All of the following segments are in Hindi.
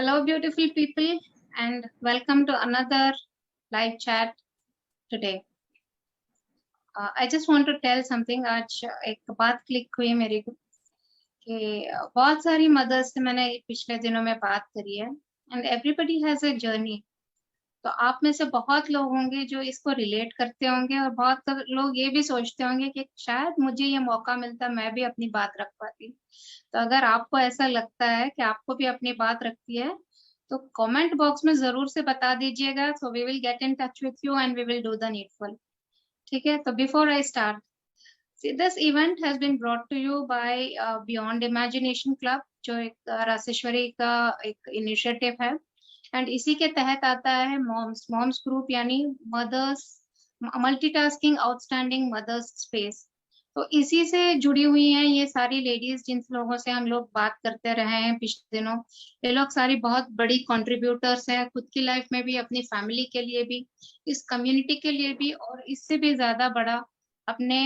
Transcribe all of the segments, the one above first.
Hello, beautiful people, and welcome to another live chat today. I just want to tell something. आज एक बात क्लिक हुई मेरे को कि बहुत सारी मदर्स से मैंने पिछले दिनों में बात करी है and everybody has a journey. तो आप में से बहुत लोग होंगे जो इसको रिलेट करते होंगे और बहुत लोग ये भी सोचते होंगे कि शायद मुझे ये मौका मिलता मैं भी अपनी बात रख पाती। तो अगर आपको ऐसा लगता है कि आपको भी अपनी बात रखती है तो कमेंट बॉक्स में जरूर से बता दीजिएगा। So we will get in touch with you and we will do the needful. ठीक है, तो before I start, see this event has been brought to you by Beyond Imagination Club, जो एक राशेश्वरी का एक इनिशिएटिव है एंड इसी के तहत आता है मॉम्स ग्रुप यानी mothers multitasking outstanding mothers space. तो इसी से जुड़ी हुई हैं ये सारी लेडीज जिन लोगों से हम लोग बात करते रहे हैं पिछले दिनों। ये लोग सारी बहुत बड़ी कंट्रीब्यूटर्स हैं, खुद की लाइफ में भी, अपनी फैमिली के लिए भी, इस कम्युनिटी के लिए भी, और इससे भी ज्यादा बड़ा अपने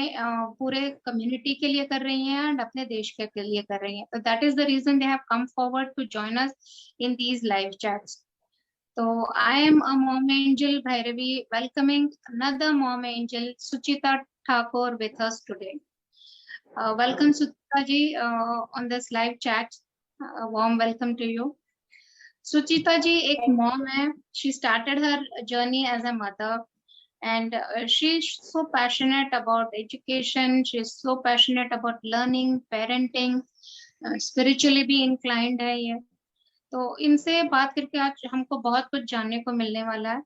पूरे कम्युनिटी के लिए कर रही हैं एंड अपने देश के लिए कर रही हैं। तो that is the reason they have come forward to join us in these live chats. So I am a mom angel Bhairavi, welcoming another mom angel Suchita Thakur with us today. Welcome Suchita ji on this live chat. Warm welcome to you. Suchita ji एक mom है. She started her journey as a mother and she's so passionate about education. She's so passionate about learning, parenting, spiritually भी inclined है ये. तो इनसे बात करके आज हमको बहुत कुछ जानने को मिलने वाला है।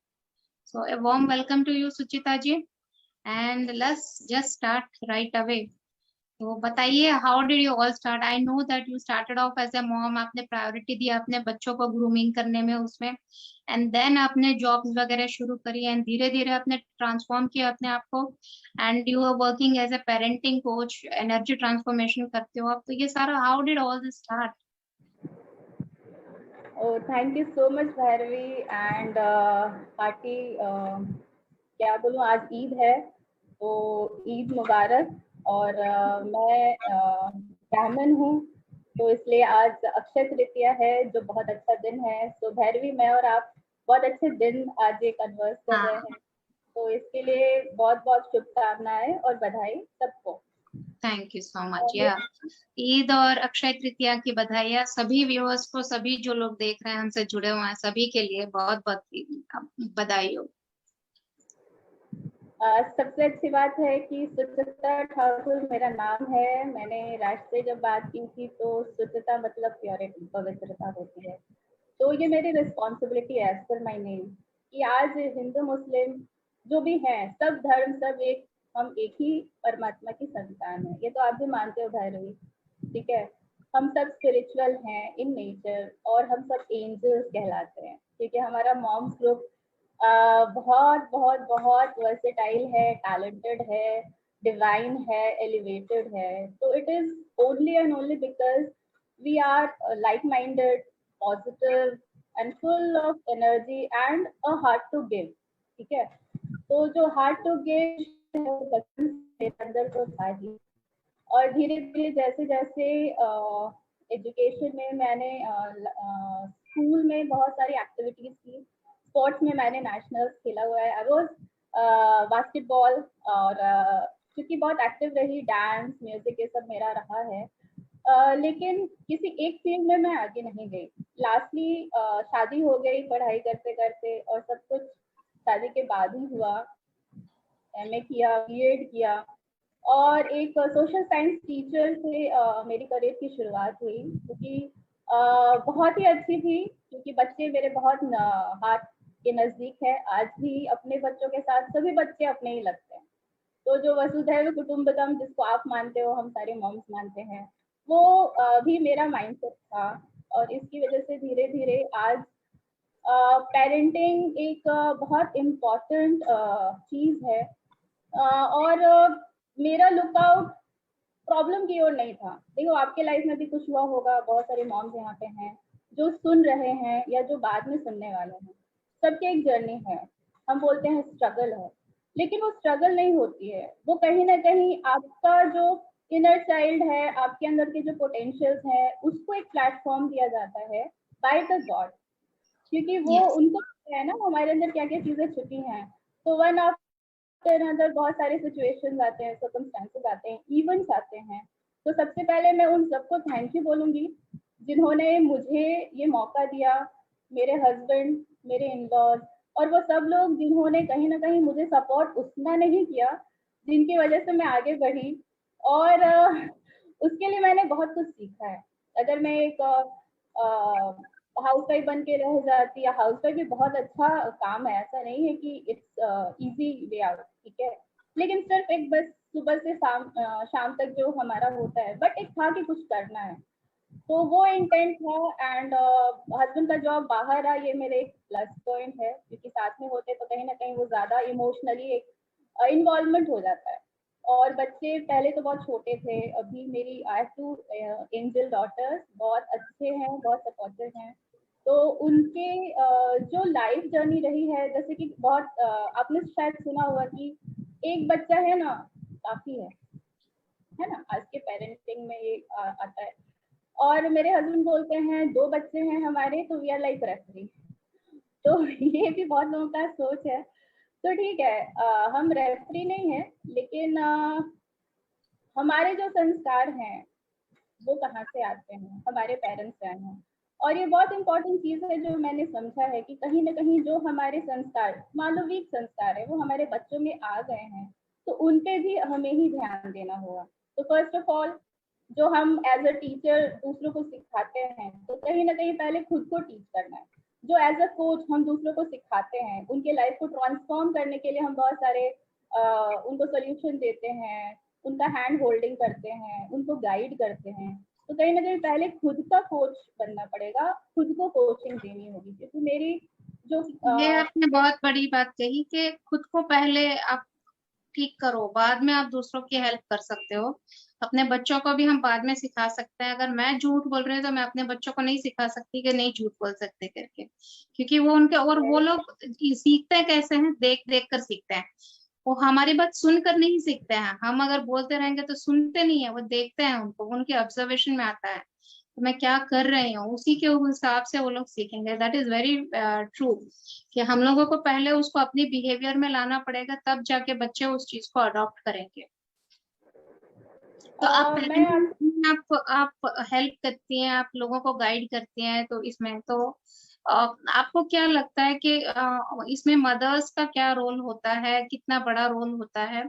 So a warm welcome to you Suchita ji and let's just start right away. तो बताइए, how did you all start? I know that you started off as a mom, आपने प्रायोरिटी दिया अपने बच्चों को ग्रूमिंग करने में उसमें, एंड देन आपने जॉब्स वगैरह शुरू करी एंड धीरे धीरे आपने ट्रांसफॉर्म किया अपने आप को and you are working as a parenting coach, energy transformation करते हो आप। तो ये सारा how did all this start? Oh, thank you so much Bhairavi and party. क्या बोलूँ, आज ईद है तो ईद मुबारक। और मैं ब्राह्मण हूँ तो इसलिए आज अक्षय तृतीया है जो बहुत अच्छा दिन है। तो भैरवी, मैं और आप बहुत अच्छे दिन आज एक कन्वर्स कर रहे हैं, तो इसके लिए बहुत बहुत शुभकामनाएं और बधाई सबको। Thank you so much. Eid और अक्षय तृतीया की बधाइयाँ सभी व्यूअर्स को, सभी जो लोग देख रहे हैं हमसे जुड़े हुए हैं सभी के लिए बहुत बहुत बधाई हो। सबसे अच्छी बात है कि सुचिता ठाकुर मेरा नाम है। मैंने राष्ट्र से जब बात की थी तो सुचिता मतलब प्योरिटी, पवित्रता होती है। तो ये मेरी रिस्पॉन्सिबिलिटी है एज पर माई नेम कि आज हिंदू मुस्लिम जो भी हैं, सब धर्म, सब एक, हम एक ही परमात्मा की संतान है। ये तो आप भी मानते हो भैरवी, ठीक है। हम सब स्पिरिचुअल हैं इन नेचर और हम सब एंजल्स कहलाते हैं, क्योंकि हमारा मॉम्स ग्रुप बहुत बहुत बहुत वर्सेटाइल है, टैलेंटेड है, डिवाइन है, एलिवेटेड है। तो it is only and only because we are like minded, positive and full of energy and a heart to give, ठीक है। तो जो हार्ट टू गिव अंदर तो था ही, और धीरे धीरे जैसे जैसे एजुकेशन में मैंने स्कूल में बहुत सारी एक्टिविटीज की, स्पोर्ट्स में मैंने नेशनल खेला हुआ है। आई वाज बास्केटबॉल, और क्योंकि बहुत एक्टिव रही, डांस, म्यूजिक, ये सब मेरा रहा है। लेकिन किसी एक फील्ड में मैं आगे नहीं गई। लास्टली शादी हो गई पढ़ाई करते करते, और सब कुछ शादी के बाद ही हुआ। एमए किया, बीएड किया, और एक सोशल साइंस टीचर से मेरी करियर की शुरुआत हुई, क्योंकि बहुत ही अच्छी थी, क्योंकि बच्चे मेरे बहुत हाथ के नज़दीक है। आज भी अपने बच्चों के साथ सभी बच्चे अपने ही लगते हैं। तो जो वसुधैव कुटुंबकम जिसको आप मानते हो, हम सारे मॉम्स मानते हैं, वो भी मेरा माइंडसेट था। और इसकी वजह से धीरे धीरे आज पेरेंटिंग एक बहुत इम्पॉर्टेंट चीज़ है। और मेरा लुकआउट प्रॉब्लम की ओर नहीं था। देखो, आपके लाइफ में भी कुछ हुआ होगा, बहुत सारे मॉम्स यहाँ पे हैं जो सुन रहे हैं या जो बाद में सुनने वाले हैं। सबकी एक जर्नी है, हम बोलते हैं स्ट्रगल है, लेकिन वो स्ट्रगल नहीं होती है। वो कहीं ना कहीं आपका जो इनर चाइल्ड है, आपके अंदर के जो पोटेंशियल्स हैं, उसको एक प्लेटफॉर्म दिया जाता है बाय द गॉड। क्योंकि वो Yes. उनको है ना हमारे अंदर क्या क्या चीजें छुपी हैं। तो वन आफ्टर अनदर बहुत सारे सिचुएशंस आते हैं, सर्कमस्टेंसेस आते हैं, इवेंट्स आते हैं। तो सबसे पहले मैं उन सबको थैंक यू बोलूंगी जिन्होंने मुझे ये मौका दिया, मेरे हस्बैंड, मेरे इन लॉज, और वो सब लोग जिन्होंने कहीं ना कहीं मुझे सपोर्ट उतना नहीं किया जिनकी वजह से मैं आगे बढ़ी। और उसके लिए मैंने बहुत कुछ सीखा है। अगर मैं एक हाउस वाइफ बन के रह जाती, या हाउस वाइफ भी बहुत अच्छा काम है, ऐसा नहीं है कि इट्स इजी वे आउट, ठीक है, लेकिन सिर्फ एक बस सुबह से शाम तक जो हमारा होता है, बट एक था कि कुछ करना है, तो वो इंटेंट था। एंड हस्बैंड का जॉब बाहर है, ये मेरे एक प्लस पॉइंट है, क्योंकि साथ में होते तो कहीं ना कहीं वो ज्यादा इमोशनली एक इन्वॉल्वमेंट हो जाता है। और बच्चे पहले तो बहुत छोटे थे, अभी मेरी I have two angel daughters, बहुत अच्छे हैं, बहुत सपोर्टिव हैं। तो उनके जो लाइफ जर्नी रही है, जैसे कि बहुत आपने शायद सुना हुआ कि एक बच्चा है ना काफी है ना, आज के पेरेंटिंग में ये आता है। और मेरे हस्बैंड बोलते हैं 2 बच्चे हैं हमारे तो वी आर लाइक रेफरी। तो ये भी बहुत लोगों का सोच है। तो ठीक है, हम रेफरी नहीं है, लेकिन हमारे जो संस्कार हैं वो कहाँ से आते हैं, हमारे पेरेंट्स से आए हैं। और ये बहुत इंपॉर्टेंट चीज है जो मैंने समझा है कि कहीं ना कहीं जो हमारे संस्कार, मानविक संस्कार है, वो हमारे बच्चों में आ गए हैं, तो उन पे भी हमें ही ध्यान देना होगा। तो फर्स्ट ऑफ ऑल जो हम एज अ टीचर दूसरों को सिखाते हैं, तो कहीं ना कहीं पहले खुद को टीच करना है। जो एज अ कोच हम दूसरों को सिखाते हैं, उनके लाइफ को ट्रांसफॉर्म करने के लिए हम बहुत सारे उनको सोल्यूशन देते हैं, उनका हैंड होल्डिंग करते हैं, उनको गाइड करते हैं। तो कहीं ना कहीं पहले खुद का कोच बनना पड़ेगा, खुद को कोचिंग देनी होगी। क्योंकि मेरी जो ये आपने बहुत बड़ी बात कही कि खुद को पहले आप ठीक करो, बाद में आप दूसरों की हेल्प कर सकते हो। अपने बच्चों को भी हम बाद में सिखा सकते हैं। अगर मैं झूठ बोल रही हूँ तो मैं अपने बच्चों को नहीं सिखा सकती कि नहीं झूठ बोल सकते करके, क्योंकि वो उनके, और वो लोग सीखते हैं कैसे हैं, देख देख कर सीखते हैं। वो हमारी बात सुनकर नहीं सीखते हैं, हम अगर बोलते रहेंगे तो सुनते नहीं है, वो देखते हैं, उनको उनके ऑब्जर्वेशन में आता है तो मैं क्या कर रही हूँ, उसी के हिसाब से वो लोग सीखेंगे। दैट इज वेरी ट्रू कि हम लोगों को पहले उसको अपनी बिहेवियर में लाना पड़ेगा, तब जाके बच्चे उस चीज को अडॉप्ट करेंगे। तो आप मैं पेरेंटिंग, आप हेल्प करती हैं, आप लोगों को गाइड करती हैं, तो इसमें तो आपको क्या लगता है कि इसमें मदर्स का क्या रोल होता है, कितना बड़ा रोल होता है?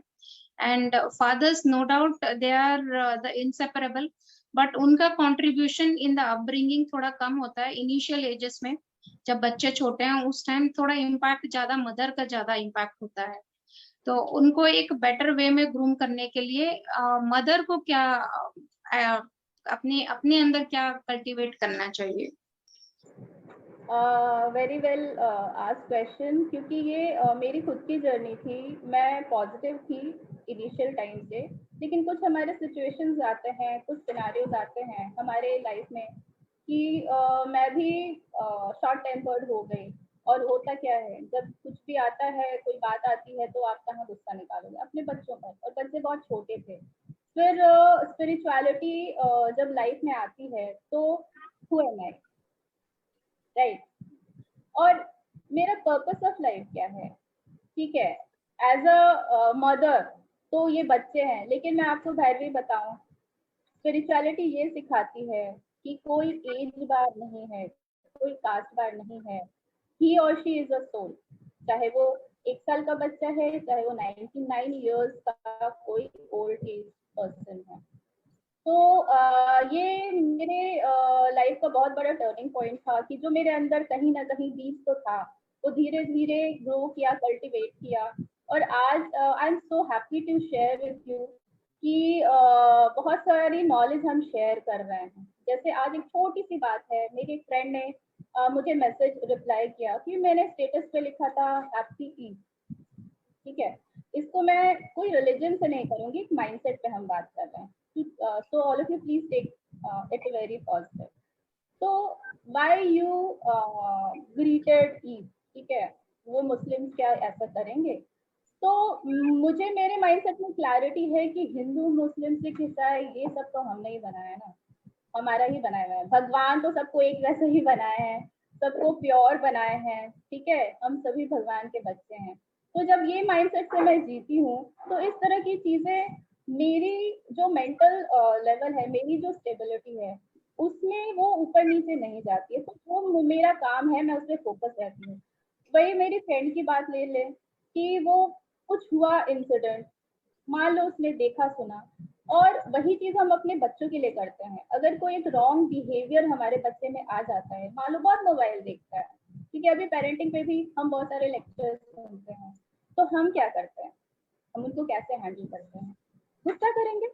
And fathers no doubt they are the inseparable, but उनका कंट्रीब्यूशन इन द अपब्रिंगिंग थोड़ा कम होता है इनिशियल एजेस में। जब बच्चे छोटे हैं उस टाइम थोड़ा इम्पैक्ट ज्यादा, मदर का ज्यादा इम्पैक्ट होता है। तो उनको एक बेटर वे में ग्रूम करने के लिए मदर को क्या अपने अपने अंदर क्या कल्टीवेट करना चाहिए? वेरी वेल आस्क्ड क्वेश्चन, क्योंकि ये मेरी खुद की जर्नी थी। मैं पॉजिटिव थी इनिशियल टाइम से, लेकिन कुछ हमारे सिचुएशंस आते हैं, कुछ सिनारियोज आते हैं हमारे लाइफ में कि मैं भी शॉर्ट टेम्पर्ड हो गई। और होता क्या है, जब कुछ भी आता है, कोई बात आती है, तो आप कहाँ गुस्सा निकालोगे अपने बच्चों पर, और बच्चे बहुत छोटे थे। फिर स्पिरिचुअलिटी जब लाइफ में आती है, तो हु एम आई, राइट? और मेरा पर्पस ऑफ लाइफ क्या है, ठीक है, एज अ मदर। तो ये बच्चे हैं, लेकिन मैं आपको भैरवी बताऊं, स्पिरिचुअलिटी ये सिखाती है कि कोई एज बार नहीं है, कोई कास्ट बार नहीं है। ही और शी इज अ सोल। चाहे वो 1 साल का बच्चा है, चाहे वो 99 ईयर्स का कोई ओल्ड एज पर्सन है। तो ये मेरे लाइफ का बहुत बड़ा टर्निंग पॉइंट था कि जो मेरे अंदर कहीं ना कहीं बीज तो था, वो धीरे धीरे ग्रो किया, कल्टीवेट किया। और आज I am so happy to share with you कि बहुत सारी नॉलेज हम शेयर कर रहे हैं। जैसे आज एक छोटी सी बात है, मेरी एक फ्रेंड ने मुझे मैसेज रिप्लाई किया कि मैंने स्टेटस पे लिखा था हैप्पी ईद, ठीक है। इसको मैं कोई रिलीजन से नहीं करूंगी, माइंडसेट पे हम बात कर रहे हैं। So all of you please take it very positive. तो व्हाई यू ग्रीटेड ईद, ठीक है, वो मुस्लिम्स क्या ऐसा करेंगे? तो मुझे मेरे माइंडसेट में क्लैरिटी है कि हिंदू, मुस्लिम, सिख, ईसाई, ये सब तो हमने ही बनाया ना, हमारा ही बनाया हुआ है। भगवान तो सबको एक वैसे ही बनाए हैं। सबको प्योर बनाए हैं, ठीक है, हम सभी भगवान के बच्चे हैं। तो जब ये माइंडसेट से मैं जीती हूँ तो इस तरह की चीजें, मेरी जो मेंटल लेवल है, मेरी जो स्टेबिलिटी है, उसमें वो ऊपर नीचे नहीं जाती है। तो वो मेरा काम है, मैं उस पर फोकस रहती हूँ। वही मेरी फ्रेंड की बात ले ले कि वो कुछ हुआ इंसिडेंट, मान लो उसने देखा सुना, और वही चीज हम अपने बच्चों के लिए करते हैं। अगर कोई एक रॉन्ग बिहेवियर हमारे बच्चे में आ जाता है, मान लो बहुत मोबाइल देखता है, ठीक है, अभी पेरेंटिंग पे भी हम बहुत सारे लेक्चर्स सुनते हैं, तो हम क्या करते हैं, हम उनको कैसे हैंडल करते हैं? गुस्सा करेंगे।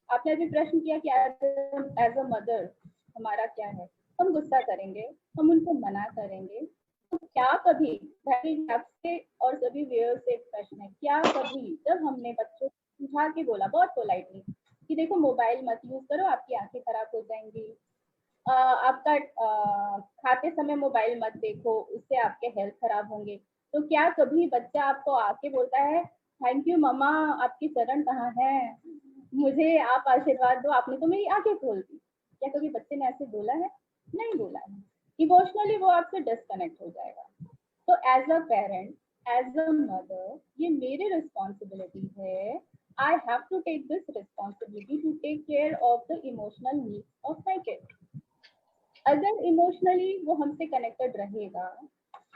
आपने अभी प्रश्न किया कि एज अ मदर हमारा क्या है, हम गुस्सा करेंगे, हम उनको मना करेंगे। तो क्या कभी, आपसे और सभी व्यूअर्स से एक प्रश्न है, क्या कभी जब हमने बच्चों को समझा के बोला बहुत पोलाइटली कि देखो मोबाइल मत यूज करो, आपकी आंखें खराब हो जाएंगी, आपका खाते समय मोबाइल मत देखो, उससे आपके हेल्थ खराब होंगे, तो क्या कभी बच्चा आपको आके बोलता है थैंक यू मम्मा, आपकी चरण कहाँ है, मुझे आप आशीर्वाद दो, आपने तो मेरी आंखें खोल दी? क्या कभी बच्चे ने ऐसे बोला है? नहीं बोला है। इमोशनली वो आपसे डिस्कनेक्ट हो जाएगा। तो as a parent, as a mother, ये मेरी रिस्पॉन्सिबिलिटी है। I have to take this responsibility to take care of the emotional needs of my kid. अगर इमोशनली वो हमसे कनेक्टेड रहेगा,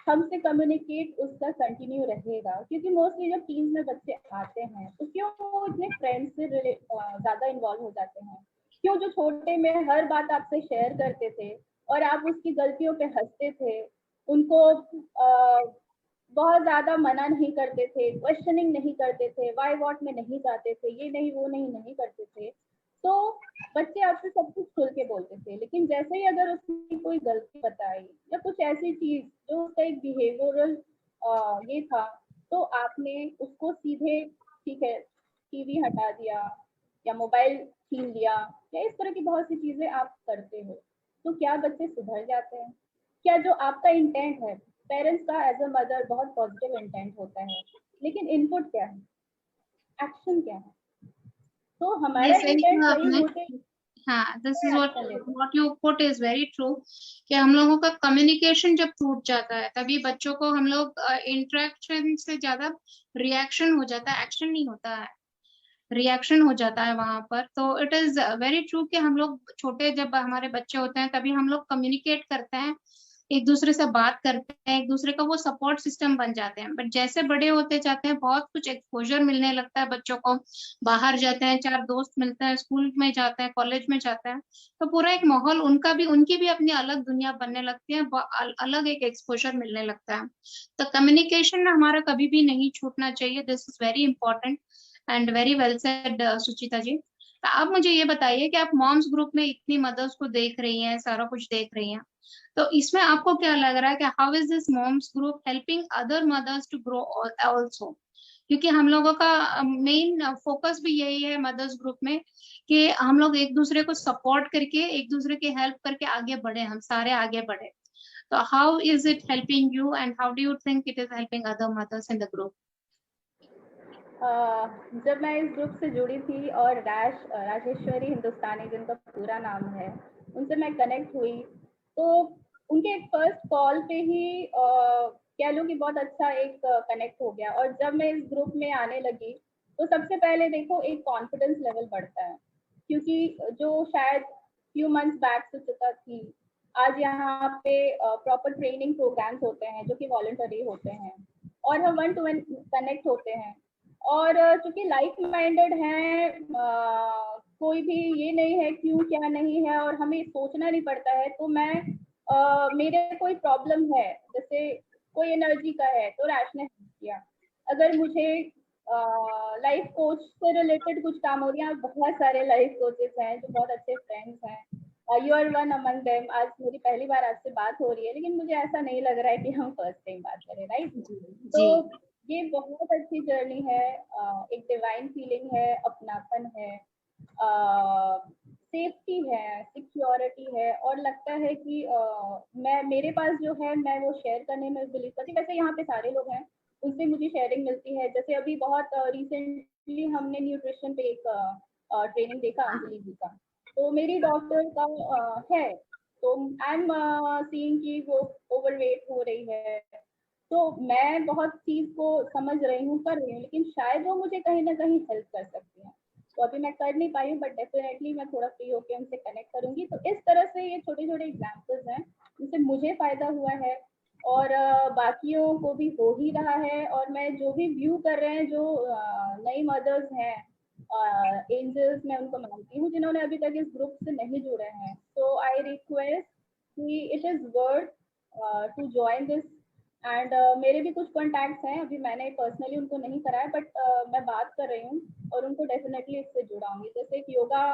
हमसे कम्युनिकेट उसका कंटिन्यू रहेगा, क्योंकि मोस्टली जब टीन्स में बच्चे आते हैं तो क्यों वो इतने फ्रेंड्स से ज्यादा इन्वॉल्व हो जाते हैं? क्यों जो छोटे में हर बात आपसे शेयर करते थे और आप उसकी गलतियों पे हंसते थे, उनको बहुत ज्यादा मना नहीं करते थे, क्वेश्चनिंग नहीं करते थे, वाई वॉट में नहीं जाते थे, ये नहीं वो नहीं नहीं करते थे, तो बच्चे आपसे सब कुछ खुल के बोलते थे। लेकिन जैसे ही अगर उसने कोई गलती बताई या कुछ ऐसी चीज जो उसका एक बिहेवियरल ये था, तो आपने उसको सीधे, ठीक है, टीवी हटा दिया या मोबाइल छीन लिया या इस तरह की बहुत सी चीजें आप करते हो, तो क्या बच्चे सुधर जाते हैं? क्या जो आपका इंटेंट है, पेरेंट्स का एज अ मदर बहुत पॉजिटिव इंटेंट होता है, लेकिन इनपुट क्या है, एक्शन क्या है? तो ये हमारा सही इंटेंट कहा सही आपने। होते हाँ, दिस इज एक्शन लेते what you put is very true, कि हम लोगों का कम्युनिकेशन जब टूट जाता है तभी बच्चों को हम लोग इंटरेक्शन से ज्यादा रिएक्शन हो जाता है, एक्शन नहीं होता है, रिएक्शन हो जाता है वहां पर। तो इट इज वेरी ट्रू कि हम लोग छोटे जब हमारे बच्चे होते हैं तभी हम लोग कम्युनिकेट करते हैं, एक दूसरे से बात करते हैं, एक दूसरे का वो सपोर्ट सिस्टम बन जाते हैं। बट जैसे बड़े होते जाते हैं बहुत कुछ एक्सपोजर मिलने लगता है बच्चों को, बाहर जाते हैं, चार दोस्त मिलते हैं, स्कूल में जाते हैं, कॉलेज में जाते हैं, तो पूरा एक माहौल उनका भी, उनकी भी अपनी अलग दुनिया बनने लगती है, अलग एक एक्सपोजर मिलने लगता है। तो कम्युनिकेशन हमारा कभी भी नहीं छूटना चाहिए, this is very important and very well said Suchita ji. तो आप मुझे ये बताइए कि आप मॉम्स ग्रुप में इतनी मदर्स को देख रही हैं, सारा कुछ देख रही हैं, तो इसमें आपको क्या लग रहा है कि how is this moms group helping other mothers to grow also? क्योंकि हम लोगों का मेन फोकस भी यही है मदर्स ग्रुप में, कि हम लोग एक दूसरे को सपोर्ट करके, एक दूसरे की हेल्प करके आगे बढ़े, हम सारे आगे बढ़े। तो how is it helping you and how do you think it is helping other mother's in the group? जब मैं इस ग्रुप से जुड़ी थी और राजेश्वरी हिंदुस्तानी जिनका पूरा नाम है, उनसे मैं कनेक्ट हुई, तो उनके एक फर्स्ट कॉल पे ही कह लो कि बहुत अच्छा एक कनेक्ट हो गया। और जब मैं इस ग्रुप में आने लगी तो सबसे पहले देखो एक कॉन्फिडेंस लेवल बढ़ता है, क्योंकि जो शायद फ्यू मंथ्स बैक से चुका थी, आज यहाँ पे प्रॉपर ट्रेनिंग प्रोग्राम्स होते हैं जो कि वॉलंटरी होते हैं, और हम वन टू वन कनेक्ट होते हैं। और चूंकि लाइक माइंडेड हैं, कोई भी ये नहीं है क्यों क्या नहीं है, और हमें सोचना नहीं पड़ता है। तो मैं मेरे कोई प्रॉब्लम है, जैसे कोई एनर्जी का है तो रैश ने हेल्प किया। अगर मुझे लाइफ कोच से रिलेटेड कुछ काम हो रहा है, बहुत सारे लाइफ कोचेस हैं जो बहुत अच्छे फ्रेंड्स हैं, you are one among them. आज मेरी पहली बार आपसे बात हो रही है, लेकिन मुझे ऐसा नहीं लग रहा है कि हम फर्स्ट टाइम बात करें, राइट? जी तो जी। ये बहुत अच्छी जर्नी है, एक डिवाइन फीलिंग है, अपनापन है, सेफ्टी है, सिक्योरिटी है, और लगता है कि मैं, मेरे पास जो है मैं वो शेयर करने में बिलीव करती हूँ। वैसे यहाँ पे सारे लोग हैं, उनसे मुझे शेयरिंग मिलती है। जैसे अभी बहुत रिसेंटली हमने न्यूट्रिशन पे एक ट्रेनिंग देखा अंजलि जी का, तो मेरी डॉक्टर का है, तो आई एम सीइंग कि वो ओवरवेट हो रही है, तो मैं बहुत चीज को समझ रही हूँ, कर रही हूँ, लेकिन शायद वो मुझे कहीं ना कहीं हेल्प कर सकती हैं। तो अभी मैं कर नहीं पाई हूँ, बट डेफिनेटली मैं थोड़ा फ्री होकर उनसे कनेक्ट करूंगी। तो इस तरह से ये छोटे छोटे एग्जाम्पल्स हैं जिनसे मुझे फायदा हुआ है, और बाकियों को भी हो ही रहा है। और मैं जो भी व्यू कर रहे हैं, जो नई मदर्स हैं, एंजल्स मैं उनको मानती हूँ जिन्होंने अभी तक इस ग्रुप से नहीं जुड़े हैं, तो आई रिक्वेस्ट कि it is worth to join this. And मेरे भी कुछ कॉन्टैक्ट्स हैं, अभी मैंने पर्सनली उनको नहीं करा है, बट मैं बात कर रही हूँ और उनको डेफिनेटली इससे जुड़ाऊंगी। जैसे एक योगा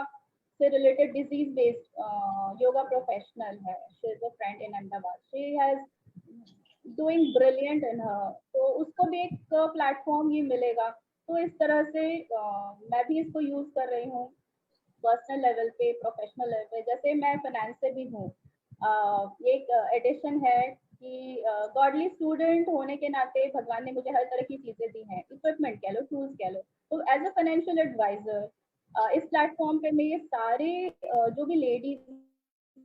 से related disease based yoga professional है, she is a friend in Ahmedabad, she has doing brilliant in her, तो उसको भी एक प्लेटफॉर्म ये मिलेगा। तो इस तरह से मैं भी इसको यूज कर रही हूँ पर्सनल लेवल पे, प्रोफेशनल लेवल पे। जैसे मैं फाइनेंस से भी हूँ, ये एक एडिशन है कि गॉडली स्टूडेंट होने के नाते भगवान ने मुझे हर तरह की चीजें दी हैं, इक्विपमेंट कह लो, टूल्स कह लो। तो एज अ फाइनेंशियल एडवाइजर इस प्लेटफॉर्म पे मैं ये सारे जो भी लेडीज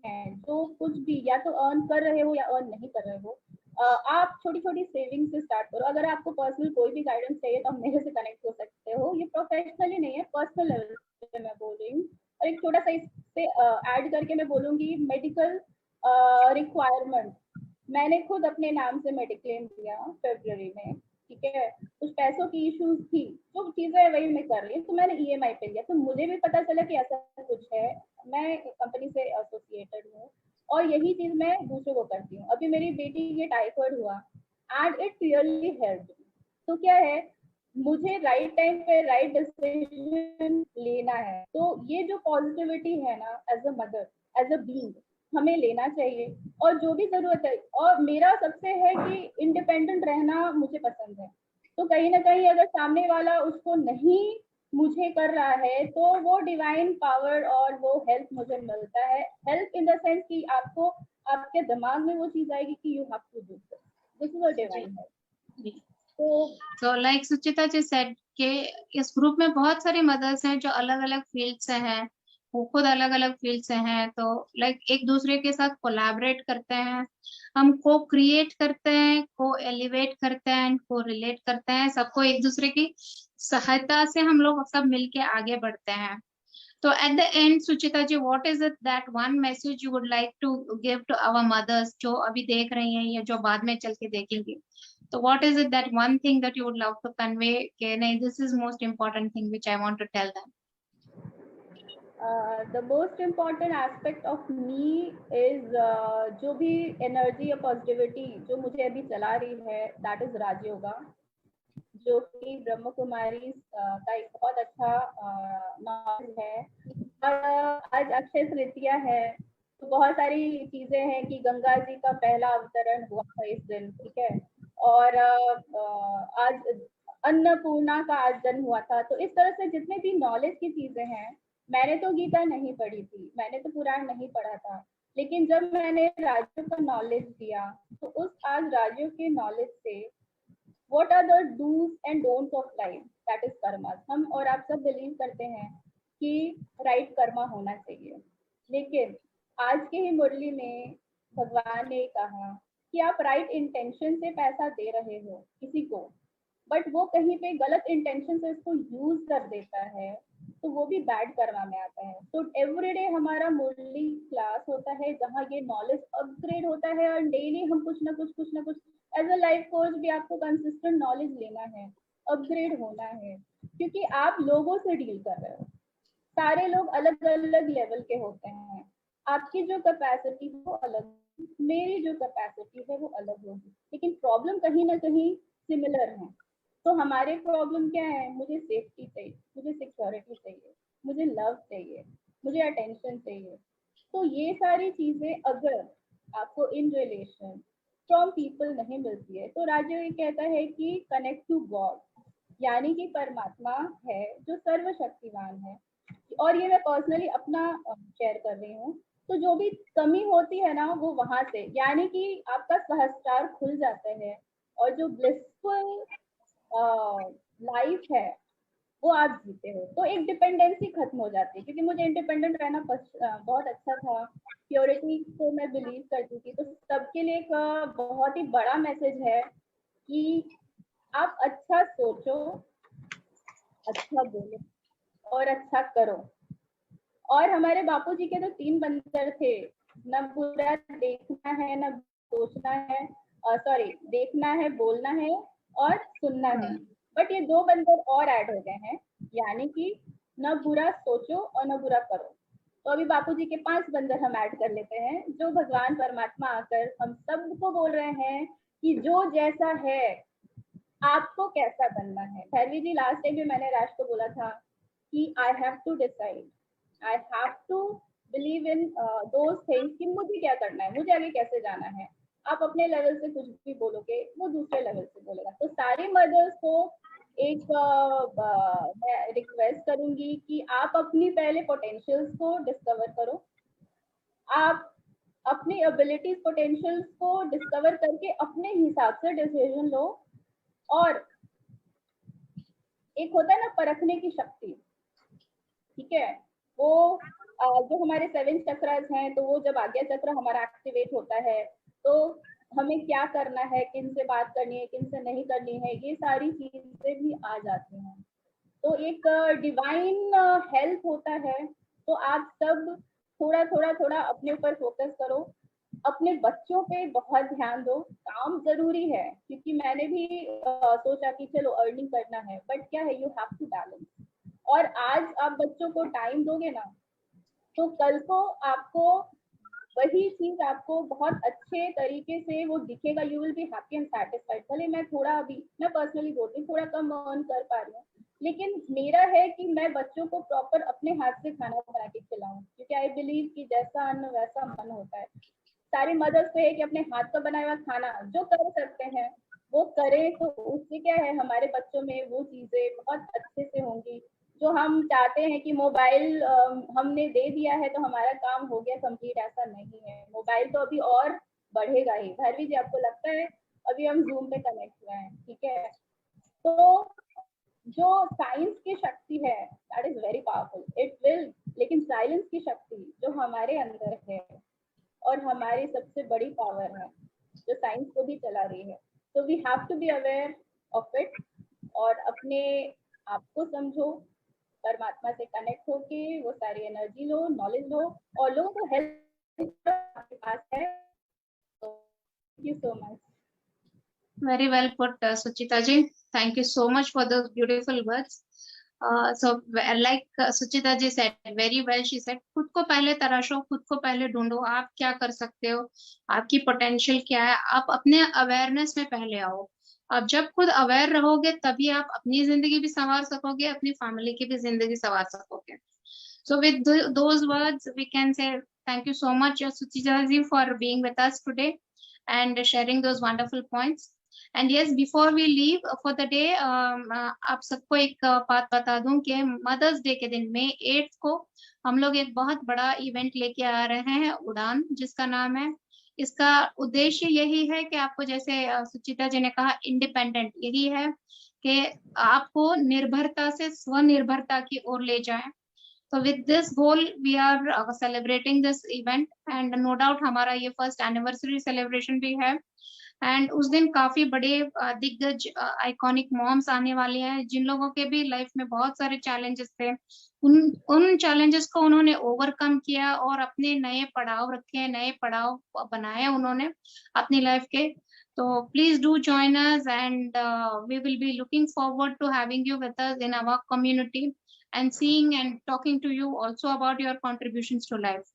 हैं, जो कुछ भी या तो अर्न कर रहे हो या अर्न नहीं कर रहे हो, आप छोटी छोटी सेविंग से स्टार्ट करो। अगर आपको पर्सनल कोई भी गाइडेंस चाहिए तो आप मेरे से कनेक्ट हो सकते हो। ये प्रोफेशनली नहीं है, पर्सनल लेवल पे मैं बोल रही हूँ। और एक छोटा सा इससे ऐड करके मैं बोलूंगी, मेडिकल रिक्वायरमेंट, मैंने खुद अपने नाम से मेडिक्लेम दिया फरवरी में, ठीक है। कुछ पैसों की इश्यूज थी, जो चीजें है वही मैं कर रही हूँ, तो मैंने ईएमआई पे लिया, तो मुझे भी पता चला कि ऐसा कुछ है। मैं कंपनी से एसोसिएटेड हूँ और यही चीज मैं दूसरों को करती हूँ। अभी मेरी बेटी ये टाइफाइड हुआ एंड इट रियली हेल्प। तो क्या है, मुझे राइट टाइम पे राइट डिसीजन लेना है। तो ये जो पॉजिटिविटी है ना, as a mother, as a being, हमें लेना चाहिए। और जो भी जरूरत है, और मेरा सबसे है कि इंडिपेंडेंट रहना मुझे पसंद है। तो कहीं ना कहीं अगर सामने वाला उसको नहीं मुझे कर रहा है, तो वो डिवाइन पावर और वो हेल्प मुझे मिलता है। हेल्प इन द सेंस कि आपको, आपके दिमाग में वो चीज आएगी कि you have to do this is a divine help. तो लाइक सुचिता जी सेड के इस ग्रुप में बहुत सारी मदर्स हैं जो अलग अलग फील्ड से हैं, वो खुद अलग अलग फील्ड से हैं, तो लाइक एक दूसरे के साथ कोलैबोरेट करते हैं, हम को क्रिएट करते हैं, को एलिवेट करते हैं, को रिलेट करते हैं, सबको एक दूसरे की सहायता से हम लोग सब मिलके आगे बढ़ते हैं। तो at the end, Suchita ji, what is it that one message you would like to give to our mothers जो अभी देख रही हैं या जो बाद में चल के देखेंगी? So what is it that one thing that you would love to convey? कि नहीं, this is most important thing which I want to tell them. The most important aspect of me is जो भी एनर्जी और पॉजिटिविटी जो मुझे अभी चला रही है, दैट इज राजयोगा, जो कि ब्रह्म कुमारी का एक बहुत अच्छा नॉलेज है। और आज अक्षय तृतीया है, तो बहुत सारी चीजें हैं कि गंगा जी का पहला अवतरण हुआ था इस दिन, ठीक है। और आज अन्नपूर्णा का आज जन्म हुआ था। तो इस तरह से जितने भी नॉलेज की चीजें हैं, मैंने तो गीता नहीं पढ़ी थी, मैंने तो पुराण नहीं पढ़ा था, लेकिन जब मैंने राजयोग का नॉलेज दिया, तो उस आज राजयोग के नॉलेज से what are the do's and don'ts of life, that is karma। हम और आप सब बिलीव करते हैं कि राइट कर्मा होना चाहिए, लेकिन आज के ही मुरली में भगवान ने कहा कि आप राइट इंटेंशन से पैसा दे रहे हो किसी को, बट वो कहीं पे गलत इंटेंशन से उसको यूज कर देता है, तो वो भी बैड कर्मा में आता है। तो एवरीडे हमारा मुरली क्लास होता है जहाँ ये नॉलेज अपग्रेड होता है, और डेली हम कुछ ना कुछ एज अ लाइफ कोच भी आपको कंसिस्टेंट नॉलेज लेना है, अपग्रेड होना है, क्योंकि आप लोगों से डील कर रहे हो। सारे लोग अलग अलग लेवल के होते हैं, आपकी जो कैपेसिटी है वो अलग, मेरी जो कैपेसिटी है वो अलग होगी, लेकिन प्रॉब्लम कहीं ना कहीं सिमिलर है। तो हमारे प्रॉब्लम क्या है, मुझे सेफ्टी चाहिए, मुझे सिक्योरिटी चाहिए, मुझे लव चाहिए, मुझे अटेंशन चाहिए। तो ये सारी चीजें अगर आपको इन रिलेशन फ्रॉम पीपल नहीं मिलती है, तो राजयोग ये कहता है कि कनेक्ट टू गॉड, यानी कि परमात्मा है जो सर्वशक्तिमान है। और ये मैं पर्सनली अपना शेयर कर रही हूँ। तो जो भी कमी होती है ना, वो वहां से, यानी कि आपका सहस्त्रार खुल जाता है, और जो ब्लिसफुल लाइफ है वो आप जीते हो, तो एक डिपेंडेंसी खत्म हो जाती है। क्योंकि मुझे इंडिपेंडेंट रहना बहुत अच्छा था, प्योरिटी को मैं बिलीव करती थी। तो सबके लिए एक बहुत ही बड़ा मैसेज है कि आप अच्छा सोचो, अच्छा बोलो और अच्छा करो। और हमारे बापूजी के तो 3 बंदर थे, न बुरा देखना है, न सोचना है, सॉरी, देखना है, बोलना है और सुनना है। बट ये 2 बंदर और ऐड हो गए हैं, यानी कि न बुरा सोचो और न बुरा करो। तो अभी बापूजी के 5 बंदर हम ऐड कर लेते हैं, जो भगवान परमात्मा आकर हम सबको बोल रहे हैं कि जो जैसा है आपको कैसा बनना है। भैरवी जी, लास्ट टाइम भी मैंने राज को बोला था कि I have to decide, I have to believe in those things कि मुझे क्या करना है, मुझे आगे कैसे जाना है। आप अपने लेवल से कुछ भी बोलोगे, वो दूसरे लेवल से बोलेगा। तो सारी मदर्स को एक मैं रिक्वेस्ट करूंगी कि आप अपनी पहले पोटेंशियल्स को डिस्कवर करो। आप अपनी एबिलिटीज, पोटेंशियल्स को डिस्कवर करके अपने हिसाब से डिसीजन लो। और एक होता है ना परखने की शक्ति, ठीक है, वो जो हमारे 7 चक्रास हैं, तो वो जब आज्ञा चक्र हमारा एक्टिवेट होता है, तो हमें क्या करना है, किन से बात करनी है, किन से नहीं करनी है, ये सारी चीजें भी आ जाती हैं। तो एक डिवाइन हेल्प होता है। तो आप सब थोड़ा थोड़ा थोड़ा अपने ऊपर फोकस करो, अपने बच्चों पे बहुत ध्यान दो। काम जरूरी है, क्योंकि मैंने भी सोचा कि चलो अर्निंग करना है, बट क्या है, यू हैव टू बैलेंस। और आज आप बच्चों को टाइम दोगे ना, तो कल को आपको वही चीज आपको बहुत अच्छे तरीके से वो दिखेगा। You will be happy and satisfied. भले मैं थोड़ा, अभी मैं पर्सनली बोलती हूँ, थोड़ा कम अर्न कर पा रही हूँ, लेकिन मेरा है कि मैं बच्चों को प्रॉपर अपने हाथ से खाना बना के खिलाऊं, क्योंकि आई बिलीव कि जैसा अन्न वैसा मन होता है। सारी मदर्स को है कि अपने हाथ का बनाया हुआ खाना जो कर सकते हैं वो करें, तो उससे क्या है, हमारे बच्चों में वो चीजें बहुत अच्छे से होंगी। जो हम चाहते हैं कि मोबाइल हमने दे दिया है तो हमारा काम हो गया कंप्लीट, ऐसा नहीं है। मोबाइल तो अभी और बढ़ेगा ही। भैरवी जी, आपको लगता है, अभी हम जूम पे कनेक्ट हुए हैं, ठीक है, तो जो साइंस की शक्ति है, that is very powerful, it will. लेकिन साइलेंस की शक्ति जो हमारे अंदर है और हमारी सबसे बड़ी पावर है, जो साइंस को भी चला रही है, तो we have to be aware of it. और अपने आप को समझो, परमात्मा से कनेक्ट होके वो सारी एनर्जी लो, नॉलेज लो, और लोगों को हेल्प आपके पास है। Thank you so much. Very well put, Suchita ji. Thank you so much for those beautiful words. Like Suchita ji said very well, she said, खुद को पहले तराशो, खुद को पहले ढूंढो, आप क्या कर सकते हो, आपकी पोटेंशियल क्या है, आप अपने अवेयरनेस में पहले आओ। आप जब खुद अवेयर रहोगे तभी आप अपनी जिंदगी भी संवार सकोगे, अपनी फैमिली की भी जिंदगी संवार सकोगे। So with those words, we can say thank you so much, Suchita ji, for being with us today and sharing those wonderful points. And yes, before we leave for the day, आप सबको एक बात बता दूं कि मदर्स डे के दिन में 8 को हम लोग एक बहुत बड़ा इवेंट लेके आ रहे हैं, उड़ान, जिसका नाम है। इसका उद्देश्य यही है कि आपको, जैसे सुचिता जी ने कहा, इंडिपेंडेंट यही है कि आपको निर्भरता से स्वनिर्भरता की ओर ले जाए। So with this goal, we are celebrating this event, and no doubt हमारा ये first anniversary celebration भी है। एंड उस दिन काफी बड़े दिग्गज आइकॉनिक मॉम्स आने वाले हैं, जिन लोगों के भी लाइफ में बहुत सारे चैलेंजेस थे। उन चैलेंजेस को उन्होंने ओवरकम किया और अपने नए पड़ाव रखे, नए पड़ाव बनाए उन्होंने अपनी लाइफ के। तो please do join us, and we will be looking forward to having you with us in our community and seeing and talking to you also about your contributions to life.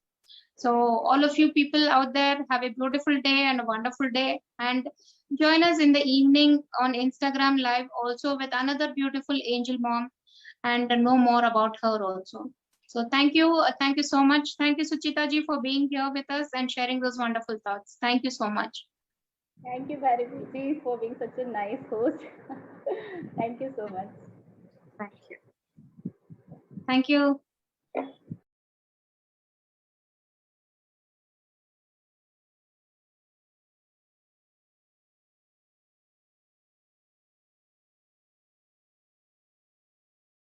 So all of you people out there, have a beautiful day and a wonderful day, and join us in the evening on Instagram live also with another beautiful angel mom, and know more about her also. So thank you so much. Thank you, Suchita ji, for being here with us and sharing those wonderful thoughts. Thank you so much. Thank you, Bharati ji, for being such a nice host. Thank you so much. Thank you. Thank you.